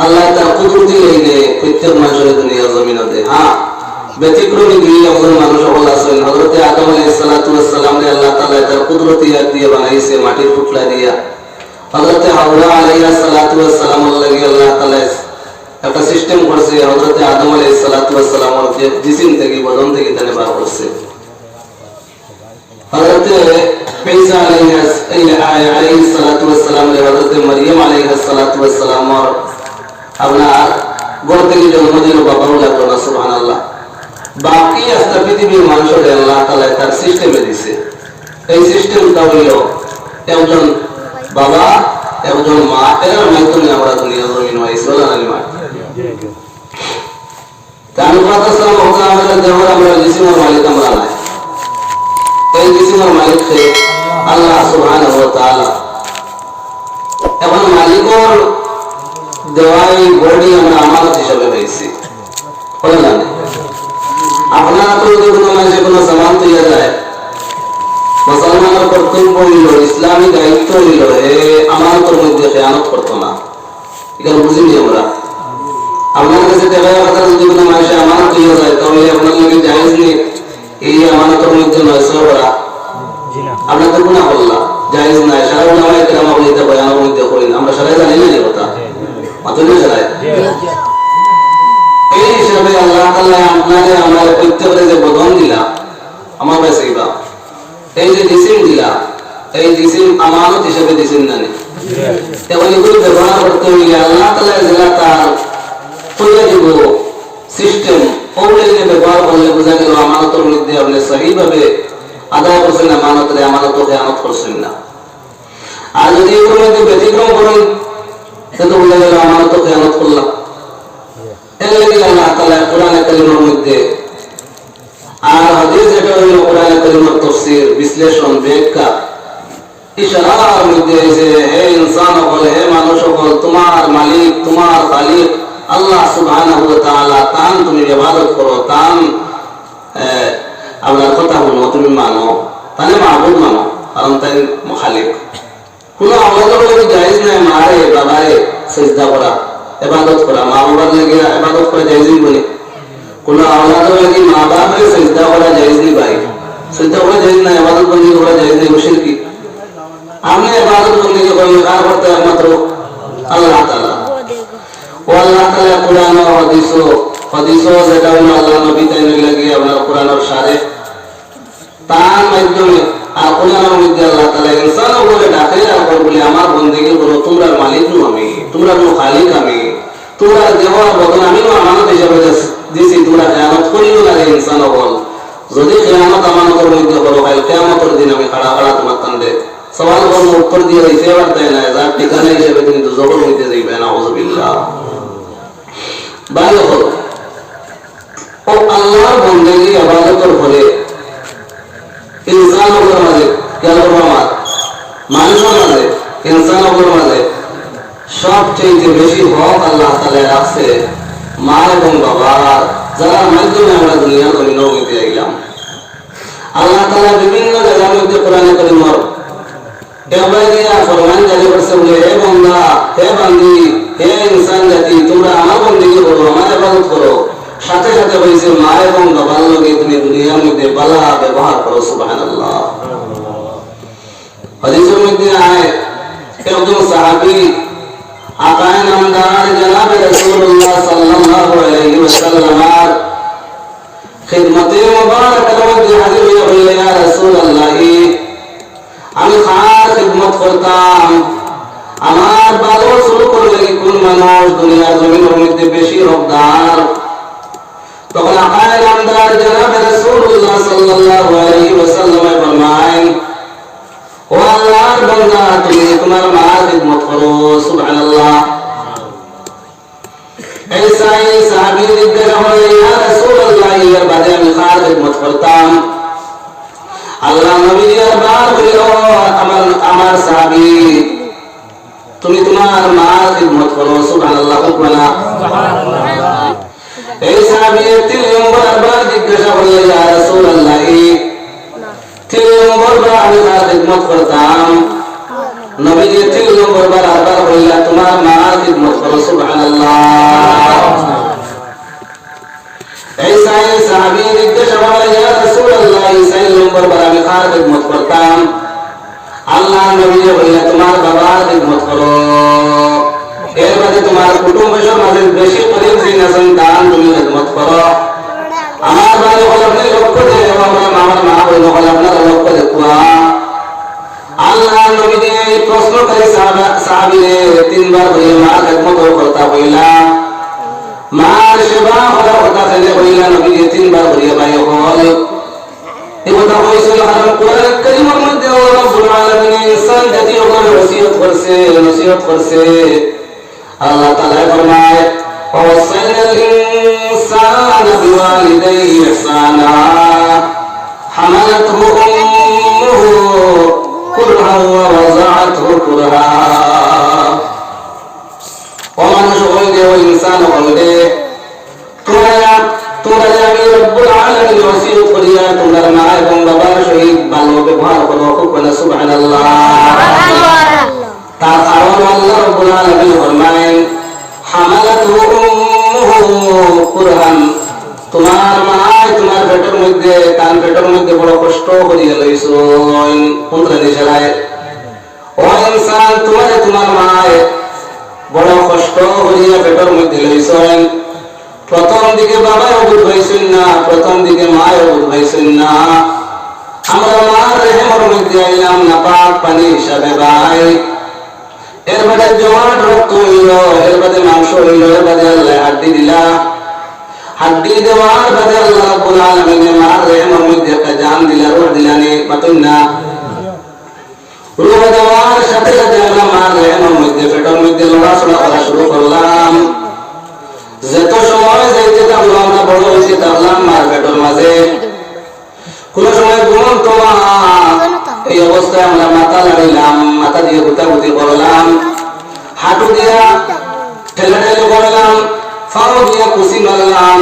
আল্লাহ তার কুদরতি লইলে প্রত্যেক মানুষের দুনিয়া জমিনে দেয়। হ্যাঁ, ব্যতিক্রমী দুই একজন মানুষ সকল আছেন। হযরত আদম আলাইহিস সালাতু ওয়াস সালাম রে আল্লাহ তাআলা তার কুদরতি হাত দিয়ে বানাইছে মাটির টুকরা দিয়া। হযরত হাওয়া আলাইহিস সালাতু ওয়াস সালাম লাগি আল্লাহ তাআলা একটা সিস্টেম করছে। হযরত আদম আলাইহিস সালাতু ওয়াস সালাম এর জিসিম থেকে বদন থেকে তানে বার করছে। হযরত ঈসা আলাইহিস সালাতু ওয়াস সালাম রে হযরত মারইয়াম আলাইহিস সালাতু ওয়াস সালাম আপনার গড় থেকে জন্ম দিল, বাবাও লাগলো না। সুবহানাল্লাহ। বাকি আস্তা পৃথিবীর মানুষের আল্লাহ তাআলা তার সিস্টেমে দিছে। এই সিস্টেমটা হইল একজন বাবা একজন মা, এর মাধ্যমে আমরা দুনিয়া জমিন হয়েছি। তার কথা সালাম হোক আমাদের দেওয়ার আমরা জিসিমের মালিক আমরা নাই। এই জিসিমের মালিক কে আল্লাহ সুবহানাহু ওয়া তাআলা। এখন মালিকর দেওয়াই বডি আমরা আমানত হিসাবে পেয়েছি। বলে না আপনারা তো যদি কোনো মানুষে কোনো সামান তৈরি যায়, মুসলমানের কর্তব্য হইল, ইসলামী দায়িত্ব হইল এ আমানতের মধ্যে খেয়ানত করতো না। এখানে বুঝিনি আমরা। আপনার কাছে টাকা কথা যদি কোনো মানুষে আমানত তৈরি যায় তাহলে আপনার লাগে জায়েজ নেই এই আমানতের মধ্যে নয়সা করা। আপনার তো গুনাহ করলাম, জায়েজ নাই। সারা উলামায়ে কেরাম বলতে বয়ানের মধ্যে করেন, আমরা সবাই জানি না এই কথা। মাতুলে সবাই এই হিসাবে আল্লাহ তাআলা আপনারে আমার প্রত্যেকরে যে বদন দিলা আমার কাছে ইবা, এই যে জিসিম দিলা, এই জিসিম আমানত হিসেবে দিছেন না। এখন এগুলো ব্যবহার করতে হইলে আল্লাহ তাআলা যেটা তার তৈরি দিব সিস্টেম ওগুলো ব্যবহার করলে বোঝা গেল আমানতের মধ্যে আপনি সহিভাবে আদায় করছেন, আমানতরে আমানত খেয়ানত করছেন না। আর যদি এগুলোর মধ্যে ব্যতিক্রম করেন সেটা বোঝা গেল আমানত খেয়ানত করলাম। এর লাগি আল্লাহ তাআলা কোরআনে কারীমের মধ্যে আর হাদিস যেটা হইল কোরআনে কারীমের তাফসীর বিশ্লেষণ ব্যাখ্যা ইশারার মধ্যে যে হে ইনসান বলে হে মানুষ বল তোমার মালিক তোমার খালিক আল্লাহ সুবহানাহু ওয়া তাআলা, তান তুমি ইবাদত করো, তান আপনার কথা শুনো, তুমি মানো, তানে মাবুদ মানো, কারণ তাই খালিক। কোনো আওলাদের লাগি জায়েজ নাই মারে বাবারে সিজদা করা, ইবাদত করা। মা বাবার লাগি ইবাদত করা জায়েজ বলে কোনো আওলাদের লাগি মা বাবারে সিজদা করা জায়েজ নেই ভাই। সিজদা করা জায়েজ নাই, ইবাদত বন্দি করা জায়েজ নেই, শিরকি। আপনি ইবাদত বন্দি করেন কার করতে একমাত্র আল্লাহ তাআলা। ও আল্লাহ তাআলা কোরআন ও হাদিস যেটা হলো আল্লাহ নবী তাই লাগি আপনার কোরআনের সারে তার মাধ্যমে আর কোরআনের মধ্যে আল্লাহ তাআলা ইনসান বলে ডাকে আর বলে আমার বন্দেগী করো, তোমরা মালিক নও আমি, তোমরা খালিক আমি, তোমরা দেওয়া বদন আমি আমানত হিসাবে দিছি, তোমরা খেয়ানত করিও না রে ইনসান বল। যদি খেয়ানত আমানতের মধ্যে করো কাল কিয়ামতের দিন আমি খাড়া খাড়া তোমার কান্দে সওয়াল করব, উত্তর দিয়ে দিতে পারতে না, যার ঠিকানা হিসেবে তুমি দুজকের মধ্যে যাইবে। নাউযুবিল্লাহ। ভালো হলো ও আল্লাহর বন্দেগী ইবাদতের পরে ইনসানের মাঝে কেয়ামতের মানুষের মাঝে ইনসানের মাঝে সবচেয়ে বেশি হক আল্লাহ তাআলা রাখছে মা এবং বাবা, যারা মাধ্যমে আমরা দুনিয়া জমিনে হইতে আইলাম। আল্লাহ তাআলা বিভিন্ন জায়গার মধ্যে কোরআনে কারীমের এবারে দিয়া ফরমান জারি করছে বলে হে বান্দা হে বান্দি হে ইনসান জাতি তোমরা আমার বন্দেগী করো, আমার ইবাদত করো। সাথে সাথে বলছে মা এবং বাবার লগে তুমি দুনিয়ার মধ্যে ভালো ব্যবহার করো। সুবহানাল্লাহ। হাদিসের মধ্যে আয় একজন সাহাবী আকায়ে নামদার জনাবে রাসূলুল্লাহ সাল্লাল্লাহু আলাইহি ওয়াসাল্লাম খিদমতে মুবারাকার মধ্যে হাজির হয়ে বললেন ইয়া রাসূলুল্লাহ আমি খার খিদমত করতাম, আমার ভালো শুরু করলে কোন মানুষ দুনিয়ার জমিনের মধ্যে বেশি হকদার? তখন আকায়ে নামদার জনাবে রাসূলুল্লাহ সাল্লাল্লাহু আলাইহি ওয়াসাল্লাম ফরমায় ও আল্লাহর বান্দা তুমি তোমার মার খিদমত করো। সুবহানাল্লাহ। এই সাহাবী জিজ্ঞাসা করলেন ইয়া রাসূলুল্লাহ এর বাদে আমি কার খিদমত করতাম? আল্লাহ নবী বার বলল আমার সাহাবী তুমি তোমার মার খিদমত করো। সুবহানাল্লাহ। সুবহানাল্লাহ। এই সাহাবী 3 নম্বর আবার জিজ্ঞাসা করলেন ইয়া রাসূলুল্লাহ 3 নম্বর বার আমি কার খিদমত করতাম? নবীজি 3 নম্বর বার আবার বললেন তোমার মার খিদমত করো সুবহানাল্লাহ। এই সাহাবী জিজ্ঞাসা করলেন ইয়া রাসূলুল্লাহ 4 নম্বর বার আমি কার খিদমত করতাম? আল্লাহ নবীজি বললেন তোমার বাবার খিদমত করো। এর বাদে তোমার কুটুম্বের মাঝে বেশি করিম দিন আছেন দান তুমি খিদমত করো। আমার ভাই হল আপনি লক্ষ্য দিয়ে আমার মা বলল হল আপনারা লক্ষ্য দেখুয়া আল্লাহ নবীজি এই প্রশ্নকারী সাহাবীরে 3 বার বলে মা খিদমত করতা বইলা মার সেবা করার কথা ফেলে বইলা নবীজি 3 বার বলে ভাই হল এই কথা কইছিল কারণ কোরআন কারীমের মধ্যে আল্লাহ রাব্বুল আলামিন ইনসান জাতীয় করে নসিহত করছে আল্লাহ তাআলা ফরমায় ووصينا الإنسان بوالديه إحسانا حملته أمه كرها ووضعته كرها ومن شغل والإنسان قلبه তোমরা জানি রব্বুল আলামিন ওসিয়ত করিয়া তোমরা মা এবং বাবার সহিত ভালো ব্যবহার করো বলে সুবহানাল্লাহ। তার কারণ আল্লাহ রব্বুল আলামিন ফরমায় হামালাতহু উম্মুহু কুরহান তোমার মা তোমার পেটের মধ্যে তার পেটের মধ্যে বড় কষ্ট করিয়া লইছেন পুত্র নিশারায় ও ইনসান তোমার মা বড় কষ্ট করিয়া পেটের মধ্যে লইছেন। প্রথম দিকে বাবা অবুধ হয়েছেন না, প্রথম দিকে মা অবুধ হয়েছেন না। আমরা মার রেহেমের মধ্যে আইলাম না পাক পানি হিসাবে ভাই। এর বাদে জমাট রক্ত হইল, এর বাদে মাংস হইল, এর বাদে আল্লাহ হাড্ডি দিলা। হাড্ডি দেওয়ার বাদে আল্লাহ রাব্বুল আলামিন মার রেহেমের মধ্যে একটা জান দিলা, রূহ দিলানি পাতুন না। রূহ দেওয়ার সাথে সাথে আমরা মার রেহেমের মধ্যে পেটের মধ্যে লড়াচড়া করা শুরু করলাম। যত সময় যাইতে থাকলো আমরা বড় হয়েছি থাকলাম মার পেটের মাঝে। কোন সময় ঘুমন্ত মা এই অবস্থায় আমরা মাথা লাগাইলাম, মাথা দিয়ে গুতাগুতি করলাম, হাঁটু দিয়া ঠেলাঠেলি করলাম, ফাও দিয়া কুচি মারলাম।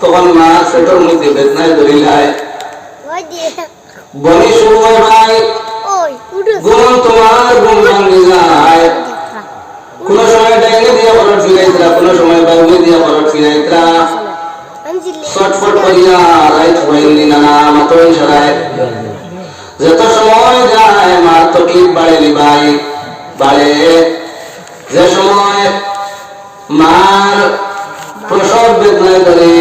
তখন মা পেটের মধ্যে বেদনায় ধরিলায় বমি শুরু হয় ভাই। ঘুমন্ত মার ঘুম ভাঙি যায়। কোন সময় ডাইনে দিয়া পরট ফিরাইতরা, কোন সময় বাউনে দিয়া পরট ফিরাইতরা। ছটফট করিয়া রাইত হইনি না মাতই সরায়। যত সময় যায় মার তকলিফ বাড়ে ভাই বাড়ে। যে সময় মার প্রসব বেদনায় ধরে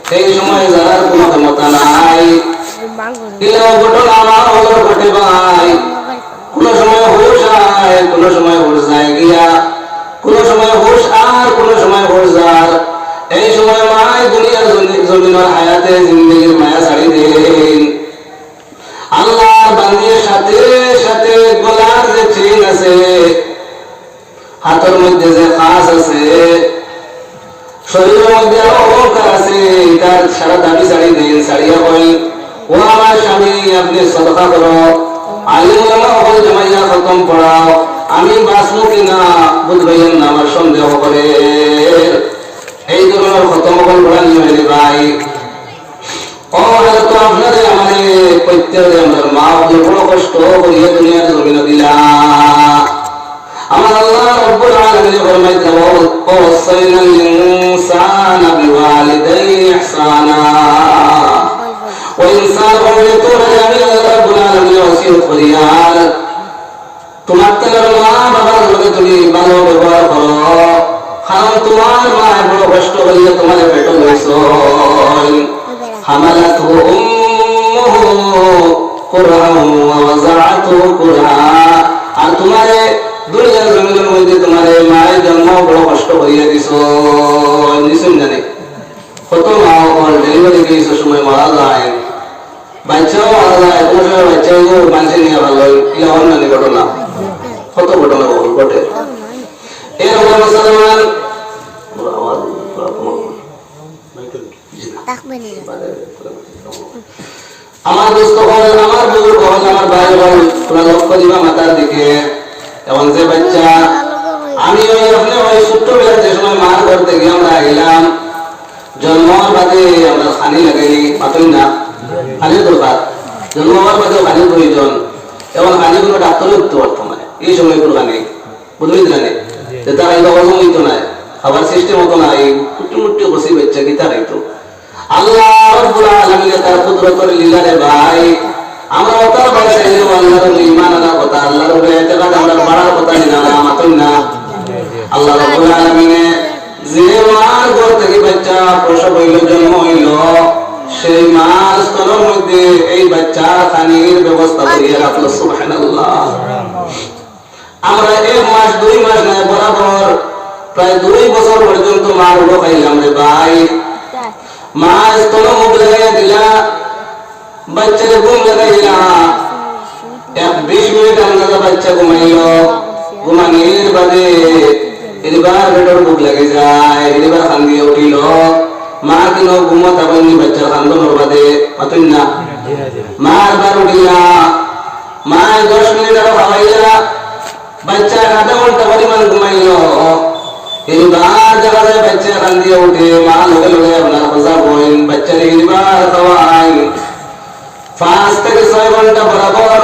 সেই সময় যারার কোন ক্ষমতা নাই। ঘটনা আমার হলো ঘটে ভাই। কোন সময় হুশ আয়, কোন সময় হুশ যায় গিয়া, কোন সময় হুশ আর কোন সময় হুশ যার। এই সময় মায় দুনিয়ার জমিনের হায়াতে জিন্দগির মায়া ছাড়ি দেন। আল্লাহর বান্দির সাথে সাথে গলার যে চেইন আছে, হাতের মধ্যে যে খাস আছে, শরীরের মধ্যে অহংকার আছে, তার সারা দাবি ছাড়ি দেন। ছাড়িয়া কই ও আমার স্বামী আপনি সদকা করো, আলিম ওলামা হল জামাইয়া খতম পড়াও, আমি বাঁচবো কিনা বুঝবেন না আমার সন্দেহ করে। এই ধরনের খতম হল পড়ানি হয়নি ভাই। ও হয়তো আপনাদের আমাদের প্রত্যেকে আমাদের মা বলে বড় কষ্ট করিয়া দুনিয়ার জমিনে দিলা। আমার আল্লাহ রব্বুল আলামিন ফরমাইতে ওয়াসাইনাল ইনসানা বিওয়ালিদাইহি ইহসানা। ও ইনসান বলে তোরা আমি আল্লাহ রব্বুল আলামিন ওসিয়ত করিয়া তোমার তোমার মা বাবার লগে তুমি ভালো ব্যবহার করো। কারণ তোমার মা বড় কষ্ট করিয়া তোমার পেটে লইছেন। হামালাতহু উম্মুহু কুরহান ওয়া ওয়াযাআতুহু কুরহা। আর তোমারে দুনিয়ার জমিনের মধ্যে তোমারে মায়ের জন্ম বড় কষ্ট করিয়া দিছেন জানি। কত মা ডেলিভারি কেসের সময় মারা যায়, বাচ্চাও মারা যায়, কোনো সময় বাচ্চাও মানুষের নিয়ে ভালো এগুলো অন্যান্য ঘটনা, কত ঘটনা ঘটে। এরকম মুসলমান আমার দোস্ত হল, আমার বুজুর্গ হল, আমার ভাই হল, তোমরা লক্ষ্য দিবা মাতার দিকে। এমন যে বাচ্চা আমি ওই আপনি ওই ছোট্টবেলার যে সময় মার ঘর থেকে আমরা গেলাম, জন্মের বাদে আমরা খানি লাগাইলি পাতই না, খানির দরকার। জন্ম হওয়ার বাদেও খানির প্রয়োজন। এবং খানিগুলো ডাক্তারও দিতে পারতো মানে এই সময় কুরবানি বুঝলি জানে যে তারা এই বাবা হইতো না আবার সিস্টেম হতো না এই কুটুমুট্টি বসি বাচ্চা কি তারাই তো আল্লাহ রাব্বুল আলামিন তার কুদরতের লীলা রে ভাই আমরা ওটার বাইরে আল্লাহর ঈমান আনার কথা আল্লাহর উপরে ইতিকাদ আমরা বাড়ার কথা না মাতুন না আল্লাহ রাব্বুল আলামিন যে মার ঘর থেকে বাচ্চা প্রসব হইল জন্ম হইল সেই মার স্তনের মধ্যে এই বাচ্চা খানির ব্যবস্থা করিয়া রাখলো সুবহানাল্লাহ আমরা 1 মাস 2 মাস না বরাবর প্রায় 2 বছর পর্যন্ত মার উড়ো খাইলাম রে ভাই মা স্তন মুখ লাগাইয়া দিলা বাচ্চাকে ঘুম লাগাইলা 20 মিনিট আমরা বাচ্চা ঘুমাইল ঘুমানির বাদে এবার বেটার বুক লাগে যায় এবার খান দিয়ে উঠিল মা কিনো ঘুমত আপনি বাচ্চার খান্দনের বাদে পাতুন না মার বার উঠিলা মা 10 মিনিট আরো খাওয়াইলা বাচ্চা আধা ঘন্টা পরিমাণ ঘুমাইল এবার দেখা যায় বাচ্চা খান দিয়ে উঠে মা লগে লগে আপনার খোঁজা বইন বাচ্চারে এবার খাওয়াই 5 থেকে 6 ঘন্টা বরাবর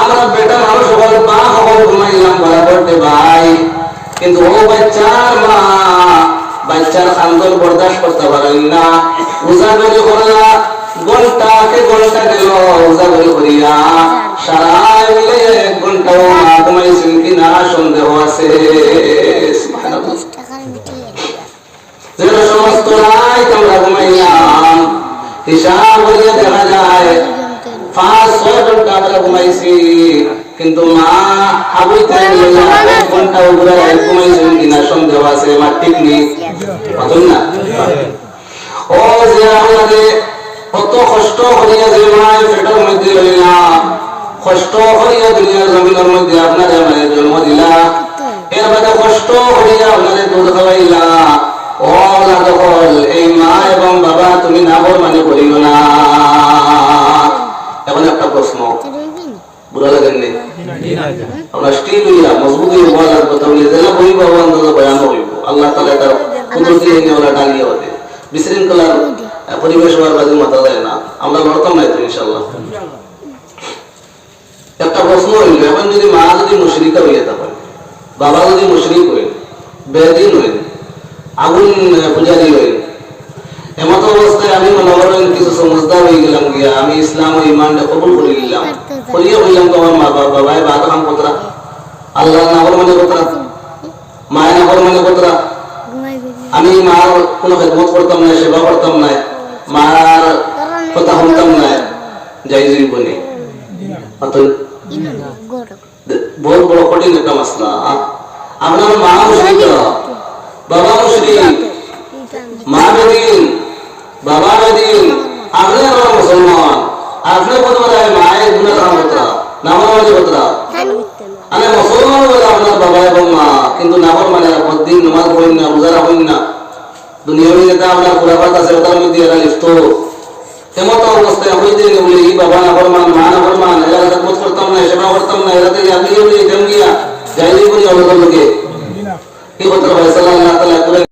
আমরা বেটা মানুষ সকল পা খবর ঘুমাইলাম বরাবর দে ভাই কিন্তু ও বাচ্চার মা বাচ্চার খান্দন বরদাস্ত করতে পারেন না উজাগরি করলা ঘন্টাকে ঘন্টা গেল উজাগরি করিয়া সারা মিলে 1 ঘন্টা মা ঘুমাইছেন কিনা সন্দেহ আছে যে সমস্ত রাত আমরা ঘুমাইলাম হিসাব করিয়া দেখা যায় 5-6 ঘন্টা আমরা ঘুমাইছি কিন্তু মা আবুইতে 1 ঘন্টা উপরে ঘুমাইছেন কিনা সন্দেহ আছে মা ঠিক নেই বুঝুন না ও যে আমাদের কত কষ্ট করিয়া যে মায়ের পেটের মধ্যে রইলা কষ্ট করিয়া দুনিয়ার জমিনের মধ্যে আপনার মায়ের জন্ম দিলা এর বাদে কষ্ট করিয়া আপনাদের দুধ খাওয়াইলা ও লাগল এই মা এবং বাবা তুমি নাফরমানি করিও না এখন একটা প্রশ্ন বুড়া লাগেন নি আমরা স্টিল হইয়া মজবুত হইয়া বলা লাগবে তাহলে যেটা বইব অন্তত বয়ান হইব আল্লাহ তাআলা তার কুদরতি নিয়লা ডালিয়ে হতে বিশৃঙ্খলার পরিবেশ হওয়ার বাজে মাথা দেয় না আমরা লড়তাম না তো ইনশাআল্লাহ একটা প্রশ্ন হইল এখন যদি মা যদি মুশরিকা হইয়া থাকে বাবা যদি মুশরিক হইল বেদিন হইল আগুন পূজারি হইল এমত অবস্থায় আমি মনে করেন কিছু সমঝদার হয়ে গেলাম গিয়া আমি ইসলাম ও ইমানটা কবুল করে নিলাম করিয়া বললাম তো আমার মা বাবাই বাদ কাম কতরা আল্লাহ নাগর মানে কতরা মায়ের নাগর মানে কতরা আমি মার কোনো খেদমত করতাম না সেবা করতাম না মার কথা শুনতাম না যাই যাই বলে বহুত বড় কঠিন একটা মাসলা আপনার মা মুশরিক বাবা মুশরিক মা বেদিন বাবা বেদিন আপনি আমার মুসলমান আপনি কত বড় মায়ের গুনাহ কাম করতা নামাজ করতা আরে মুসলমান বলে আপনার বাবা এবং মা কিন্তু নামাজ মানে প্রতিদিন নামাজ পড়েন না রোজা রাখেন না দুনিয়াবি নেতা আপনার কুরাবাত আছে ওটার মধ্যে এরা লিপ্ত এমত অবস্থায় হইতে বলে এই বাবা নাফরমান মা নাফরমান এরা খেদমত করতাম না সেবা করতাম না এরা থেকে আপনি বলে এখান গিয়া যাইলে বলি আমাদের লোকে কি কথা ভাই সাল্লাল্লাহু